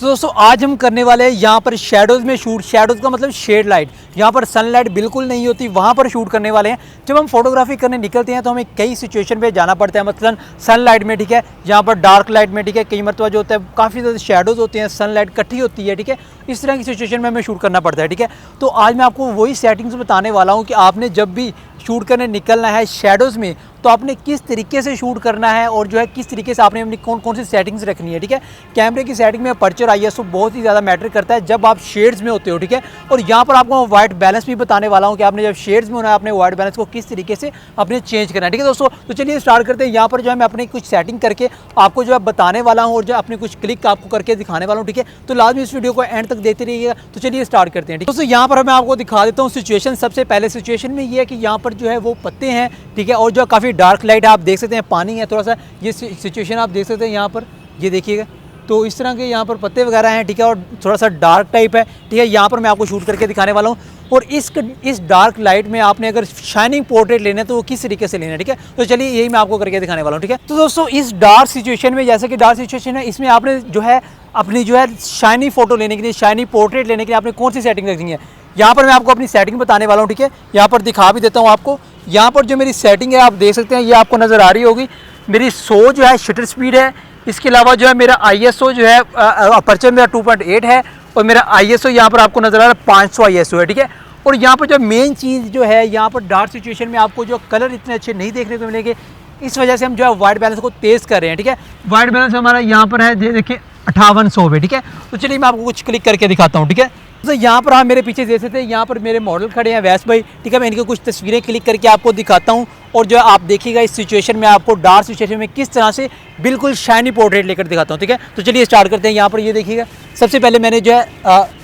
तो दोस्तों आज हम करने वाले हैं यहाँ पर शेडोज़ में शूट। शेडोज़ का मतलब शेड लाइट, यहाँ पर सनलाइट बिल्कुल नहीं होती, वहाँ पर शूट करने वाले हैं। जब हम फोटोग्राफी करने निकलते हैं तो हमें कई सिचुएशन पे जाना पड़ता है, मतलब सनलाइट में, ठीक है, यहाँ पर डार्क लाइट में, ठीक है, कई मरतबा जो होता है काफ़ी ज़्यादा शेडोज़ होते हैं, सनलाइट इकट्ठी होती है, ठीक है, इस तरह की सिचुएशन में हमें शूट करना पड़ता है, ठीक है। तो आज मैं आपको वही सेटिंग्स बताने वाला हूँ कि आपने जब भी शूट करने निकलना है शेडोज़ में तो आपने किस तरीके से शूट करना है और जो है किस तरीके से आपने अपनी कौन कौन सी सेटिंग्स रखनी है, ठीक है। कैमरे की सेटिंग में अपर्चर आईएसओ बहुत ही ज़्यादा मैटर करता है जब आप शेड्स में होते हो, ठीक है। और यहाँ पर आपको वाइट बैलेंस भी बताने वाला हूँ कि आपने जब शेड्स में होना है अपने वाइट बैलेंस को किस तरीके से अपने चेंज करना है, ठीक है दोस्तों। तो चलिए स्टार्ट करते हैं। यहाँ पर जो है मैं अपनी कुछ सेटिंग करके आपको जो है बताने वाला हूँ और जो अपने कुछ क्लिक आपको करके दिखाने वाला हूँ, ठीक है। तो लाजमी इस वीडियो को एंड तक देखते रहिएगा। तो चलिए स्टार्ट करते हैं, ठीक है दोस्तों। यहाँ पर मैं आपको दिखा देता हूँ सिचुएशन। सबसे पहले सिचुएशन में ये है कि यहाँ पर जो है वो पत्ते हैं, ठीक है, और जो काफ़ी डार्क लाइट है, आप देख सकते हैं पानी है थोड़ा सा, ये सिचुएशन आप देख सकते हैं यहाँ पर, ये देखिएगा। तो इस तरह के यहाँ पर पत्ते वगैरह हैं, ठीक है, और थोड़ा सा डार्क टाइप है, ठीक है। यहाँ पर मैं आपको शूट करके दिखाने वाला हूँ। और इस डार्क लाइट में आपने अगर शाइनिंग पोर्ट्रेट लेना है तो वो किस तरीके से लेना है, ठीक है। तो चलिए यही मैं आपको करके दिखाने वाला हूँ, ठीक है। तो दोस्तों इस डार्क सिचुएशन में, जैसे कि डार्क सिचुएशन है, इसमें आपने जो है अपनी जो है शाइनी फोटो लेने के लिए, शाइनी पोर्ट्रेट लेने के लिए आपने कौन सी सेटिंग रखनी है, यहाँ पर मैं आपको अपनी सेटिंग बताने वाला हूँ, ठीक है। यहाँ पर दिखा भी देता हूँ आपको। यहाँ पर जो मेरी सेटिंग है आप देख सकते हैं, ये आपको नज़र आ रही होगी। मेरी 100 जो है शटर स्पीड है। इसके अलावा जो है मेरा आईएसओ जो है अपर्चर मेरा 2.8 है और मेरा आईएसओ यहाँ पर आपको नज़र आ रहा है 500 आईएसओ है, ठीक है। और यहाँ पर जो मेन चीज़ जो है, यहाँ पर डार्क सिचुएशन में आपको जो कलर इतने अच्छे नहीं देखने को मिलेंगे, इस वजह से हम जो है वाइट बैलेंस को तेज़ कर रहे हैं, ठीक है। वाइट बैलेंस हमारा यहाँ पर है, देखिए 5800 पे, ठीक है। तो चलिए मैं आपको कुछ क्लिक करके दिखाता हूँ, ठीक है। तो यहाँ पर आप मेरे पीछे देख सकते हैं, यहाँ पर मेरे मॉडल खड़े हैं वैस भाई, ठीक है। मैं इनकी कुछ तस्वीरें क्लिक करके आपको दिखाता हूँ और जो है आप देखिएगा इस सिचुएशन में आपको डार्क सिचुएशन में किस तरह से बिल्कुल शाइनी पोर्ट्रेट लेकर दिखाता हूँ, ठीक है। तो चलिए स्टार्ट करते हैं। यहाँ पर ये देखिएगा, सबसे पहले मैंने जो है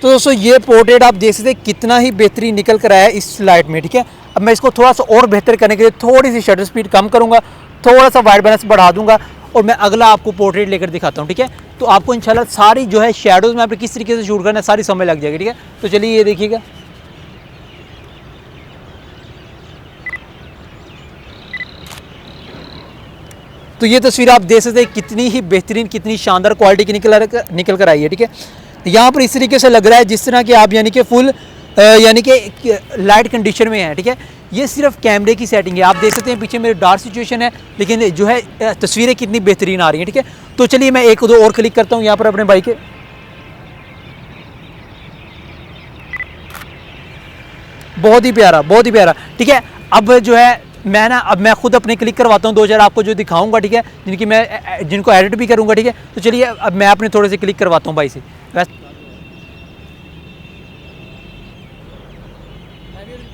तो दोस्तों ये पोर्ट्रेट आप देख सकते हैं कितना ही बेहतरीन निकल कर आया है इस लाइट में, ठीक है। अब मैं इसको थोड़ा सा और बेहतर करने के लिए थोड़ी सी शटर स्पीड कम करूँगा, थोड़ा सा वाइट बैलेंस बढ़ा दूंगा और मैं अगला आपको पोर्ट्रेट लेकर दिखाता हूँ, ठीक है। तो आपको इंशाल्लाह सारी जो है शेडोज़ में आपने किस तरीके से शूट करना है सारी समझ लग जाएगी, ठीक है। तो चलिए ये देखिएगा। तो ये तस्वीर आप देख सकते हैं कितनी ही बेहतरीन, कितनी शानदार क्वालिटी की निकल कर आई है, ठीक है। यहाँ पर इस तरीके से लग रहा है जिस तरह कि आप यानी कि फुल यानी कि लाइट कंडीशन में है, ठीक है। ये सिर्फ कैमरे की सेटिंग है। आप देख सकते हैं पीछे मेरे डार्क सिचुएशन है, लेकिन जो है तस्वीरें कितनी बेहतरीन आ रही हैं, ठीक है। तो चलिए मैं एक दो और क्लिक करता हूँ यहाँ पर अपने बाइक के। बहुत ही प्यारा, ठीक है। अब जो है अब मैं खुद अपने क्लिक करवाता हूँ 2-4 आपको जो दिखाऊंगा, ठीक है, जिनको एडिट भी करूँगा, ठीक है। तो चलिए अब मैं अपने थोड़े से क्लिक करवाता हूँ भाई से।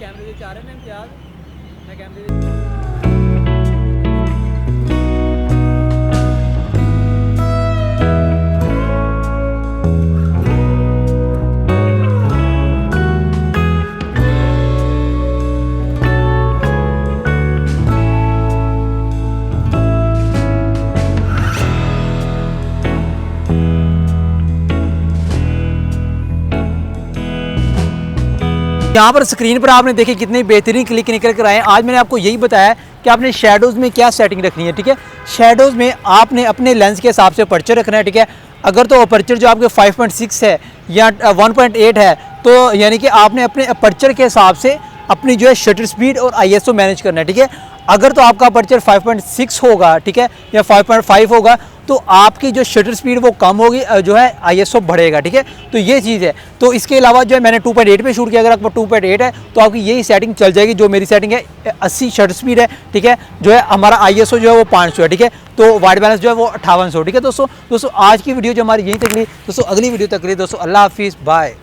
कैमरे से चाह रहे हैं इम्तियाज़, मैं कैमरे यहाँ पर स्क्रीन पर आपने देखे कितने बेहतरीन क्लिक निकल कर आए हैं। आज मैंने आपको यही बताया कि आपने शेडोज़ में क्या सेटिंग रखनी है, ठीक है। शेडोज़ में आपने अपने लेंस के हिसाब से अपर्चर रखना है, ठीक है। अगर तो अपर्चर जो आपके 5.6 है या 1.8 है तो यानी कि आपने अपने अपर्चर के हिसाब से अपनी जो है शटर स्पीड और आईएसओ मैनेज करना है, ठीक है। अगर तो आपका अपर्चर 5.6 होगा, ठीक है, या 5.5 होगा तो आपकी जो शटर स्पीड वो कम होगी, जो है आईएसओ बढ़ेगा, ठीक है। तो ये चीज़ है। तो इसके अलावा जो है मैंने 2.8 पे शूट किया। अगर आपका 2.8 है तो आपकी यही सेटिंग चल जाएगी। जो मेरी सेटिंग है 80 शटर स्पीड है, ठीक है। जो है हमारा आईएसओ जो है वो 500 है, ठीक है। तो वाइट बैलेंस जो है वो 5800, ठीक है। दोस्तों आज की वीडियो जो हमारी यहीं तक ली। दोस्तों अगली वीडियो तक ली दोस्तों, अल्लाह हाफिज़, बाय।